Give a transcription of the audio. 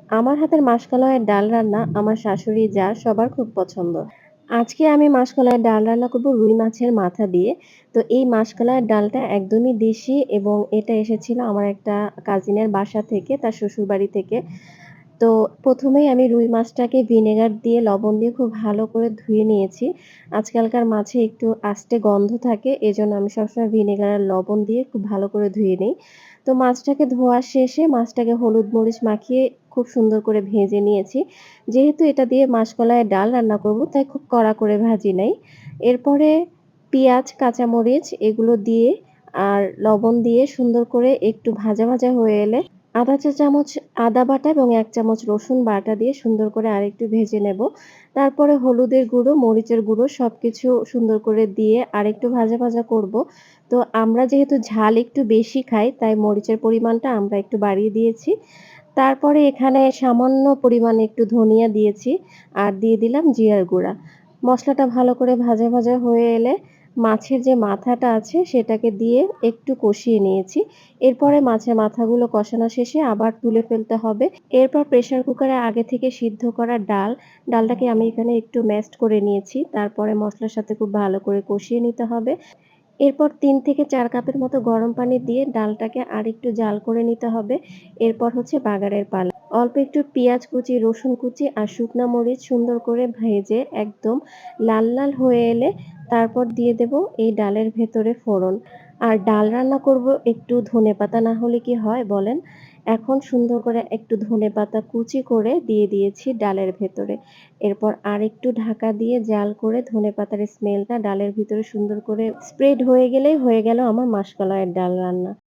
আমার হাতের মাসকলাইয়ের ডাল রান্না আমার শাশুড়ি, জা সবার খুব পছন্দ। আজকে আমি মাসকলাইয়ের ডাল রান্না করব রুই মাছের মাথা দিয়ে। তো এই মাসকলাইয়ের ডালটা একদমই দেশি এবং এটা এসেছিল আমার একটা কাজিনের বাসা থেকে, তার শ্বশুরবাড়ি থেকে। তো ১ম এই আমি রুই মাছটাকে ভিনেগার দিয়ে, লবণ দিয়ে খুব ভালো করে ধুয়ে নিয়েছি। আজকালকার মাছে একটু আষ্টে গন্ধ থাকে, এজন্য আমি সবসময় ভিনেগার আর লবণ দিয়ে খুব ভালো করে ধুয়ে নেই। তো মাছটাকে ধোয়া শেষে মাছটাকে হলুদ মরিচ মাখিয়ে খুব সুন্দর করে ভেজে নিয়েছি। যেহেতু এটা দিয়ে মাসকলাইয়ের ডাল রান্না করব, তাই খুব কড়া করে ভাজি নাই। এরপরে পেঁয়াজ, কাঁচামরিচ এগুলো দিয়ে আর লবণ দিয়ে সুন্দর করে একটু ভাজা, ভাজা হয়ে এলে আধা চা চামচ আদা বাটা এবং ১ চামচ রসুন বাটা দিয়ে সুন্দর করে আরেকটু ভেজে নেব। তারপরে হলুদের গুঁড়ো, মরিচের গুঁড়ো সবকিছু সুন্দর করে দিয়ে আরেকটু ভাজা, ভাজা করব। তো আমরা যেহেতু ঝাল একটু বেশি খাই, তাই মরিচের পরিমাণটা আমরা একটু বাড়িয়ে দিয়েছি। তারপরে এখানে সামান্য পরিমাণে একটু ধনিয়া দিয়েছি আর দিয়ে দিলাম জিরার গুঁড়া। মসলাটা ভালো করে ভাজা, ভাজা হয়ে এলে মাছের যে মাথাটা আছে সেটাকে দিয়ে একটু কষিয়ে নিয়েছি। এরপরে মাছের মাথাগুলো কষানো শেষে আবার তুলে ফেলতে হবে। এরপর প্রেশার কুকারে আগে থেকে সিদ্ধ করা ডালটাকে আমি এখানে একটু ম্যাশড করে নিয়েছি। তারপরে মসলার সাথে খুব ভালো করে কষিয়ে নিতে হবে। এরপর ৩ থেকে ৪ কাপের মতো গরম পানি দিয়ে ডালটাকে আরেকটু জাল করে নিতে হবে। এরপর হচ্ছে বাগারের পালা। অল্প একটু পেঁয়াজ কুচি, রসুন কুচি আর শুকনা মরিচ সুন্দর করে ভেজে একদম লাল, লাল হয়ে এলে তারপর দিয়ে দেব এই ডালের ভেতরে ফোড়ন। আর ডাল রান্না করব একটু ধনেপাতা না হলে কি হয় বলেন? এখন সুন্দর করে একটু ধনেপাতা কুচি করে দিয়ে দিয়েছি ডালের ভেতরে। এরপর আরেকটু ঢাকা দিয়ে জাল করে ধনেপাতার স্মেলটা ডালের ভিতরে সুন্দর করে স্প্রেড হয়ে গেলেই হয়ে গেল আমার মাসকলাইয়ের ডাল রান্না।